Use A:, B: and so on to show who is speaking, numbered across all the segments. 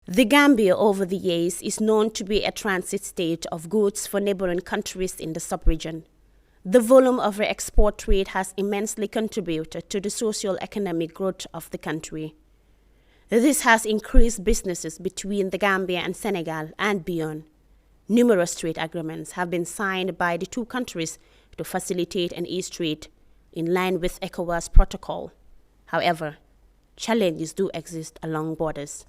A: The Gambia over the years is known to be a transit state of goods for neighboring countries in the sub-region. The volume of our export trade has immensely contributed to the socio-economic growth of the country. This has increased businesses between the Gambia and Senegal and beyond. Numerous trade agreements have been signed by the two countries to facilitate an ease trade in line with ECOWAS protocol. However, challenges do exist along borders.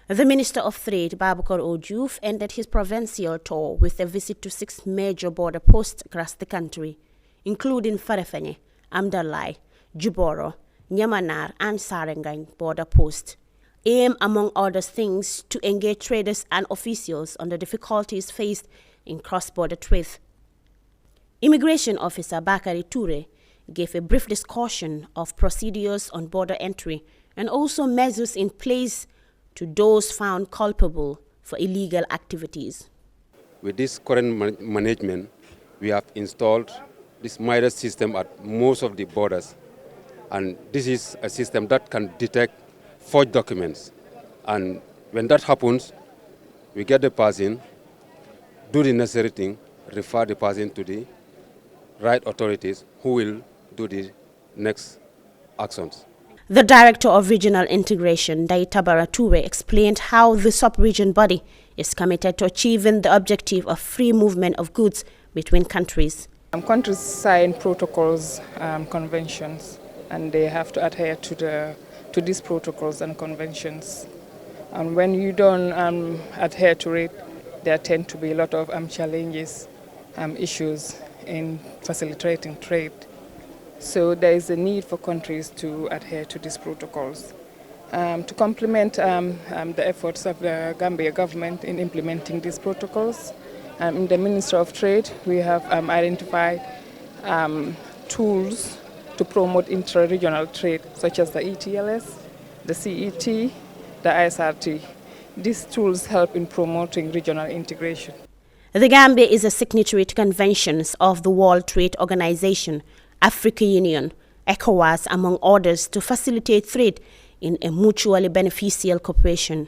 A: The Minister of Trade, Joof, ended his provincial tour with a visit to 6 major border posts across the country, including Farafenni, Amdalai, Juboro, Nyamanar, and Sarengany border posts, aimed, among other things, to engage traders and officials on the difficulties faced in cross-border trade. Immigration Officer Bakari Toure gave a brief discussion of procedures on border entry and also measures in place to those found culpable for illegal activities.
B: With this current management, we have installed this MIRAS system at most of the borders. And this is a system that can detect forged documents. And when that happens, we get the person, do the necessary thing, refer the person to the right authorities who will do the next actions.
A: The Director of Regional Integration, Daitabara Toure, explained how the sub-region body is committed to achieving the objective of free movement of goods between countries.
C: Countries sign protocols, conventions, and they have to adhere to these protocols and conventions. And when you don't adhere to it, there tend to be a lot of challenges, issues in facilitating trade. So there is a need for countries to adhere to these protocols. To complement the efforts of the Gambia government in implementing these protocols, in the Ministry of Trade, we have identified tools to promote intra-regional trade, such as the ETLS, the CET, the ISRT. These tools help in promoting regional integration.
A: The Gambia is a signatory to conventions of the World Trade Organization, African Union, ECOWAS, among others, to facilitate trade in a mutually beneficial cooperation.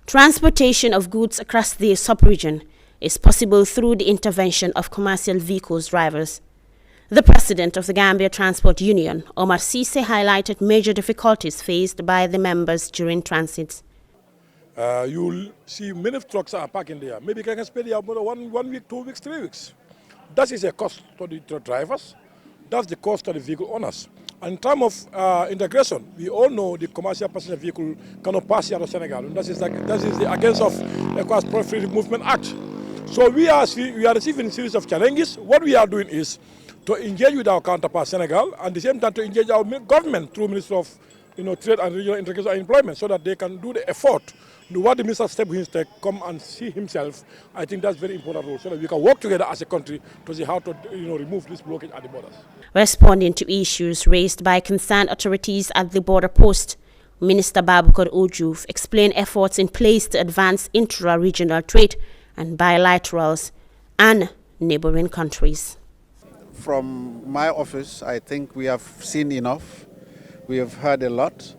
A: Transportation of goods across the sub-region is possible through the intervention of commercial vehicles drivers. The president of the Gambia Transport Union, Omar Cisse, highlighted major difficulties faced by the members during transit.
D: You'll see many trucks are parking there. Maybe you can spend there about 1 week, 2 weeks, 3 weeks. That is a cost to the drivers. That's the cost of the vehicle owners. And in terms of integration, we all know the commercial passenger vehicle cannot pass here to Senegal. And that is the against of ECOWAS Free Movement Act. So we are receiving a series of challenges. What we are doing is to engage with our counterpart Senegal, and at the same time to engage our government through Ministry of Trade and Regional Integration and Employment, so that they can do the effort. What the Minister step his take, come and see himself. I think that's very important role, so that we can work together as a country to see how to remove this blockage at the borders.
A: Responding to issues raised by concerned authorities at the border post, Minister Joof explained efforts in place to advance intra-regional trade and bilaterals and neighboring countries.
E: From my office, I think we have seen enough. We have heard a lot.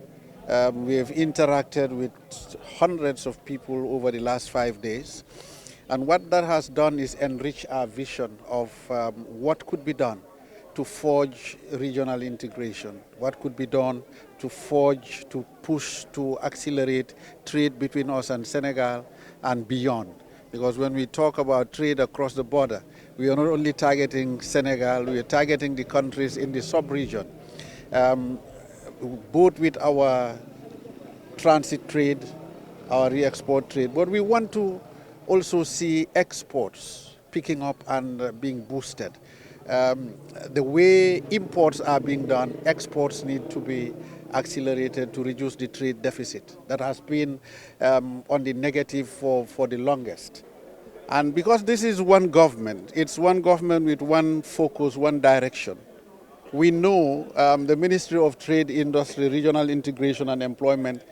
E: We have interacted with hundreds of people over the last 5 days. And what that has done is enrich our vision of what could be done to forge regional integration, what could be done to forge, to push, to accelerate trade between us and Senegal and beyond. Because when we talk about trade across the border, we are not only targeting Senegal, we are targeting the countries in the sub-region. Both with our transit trade, our re-export trade, but we want to also see exports picking up and being boosted. The way imports are being done, exports need to be accelerated to reduce the trade deficit that has been on the negative for the longest. And because this is one government, it's one government with one focus, one direction. We know the Ministry of Trade, Industry, Regional Integration and Employment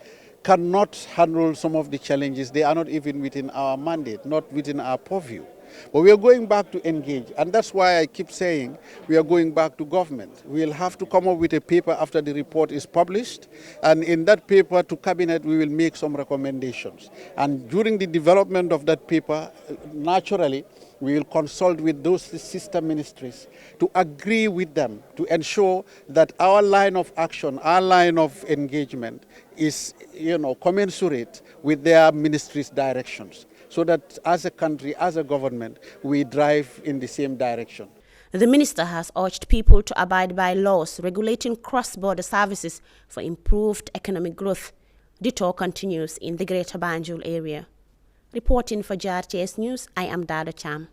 E: cannot handle some of the challenges. They are not even within our mandate, not within our purview. But we are going back to engage, and that's why I keep saying we are going back to government. We'll have to come up with a paper after the report is published, and in that paper to cabinet we will make some recommendations. And during the development of that paper, naturally, we will consult with those sister ministries to agree with them to ensure that our line of action, our line of engagement is, commensurate with their ministries' directions, so that as a country, as a government, we drive in the same direction.
A: The minister has urged people to abide by laws regulating cross-border services for improved economic growth. The tour continues in the Greater Banjul area. Reporting for JRTS News, I am Dada Cham.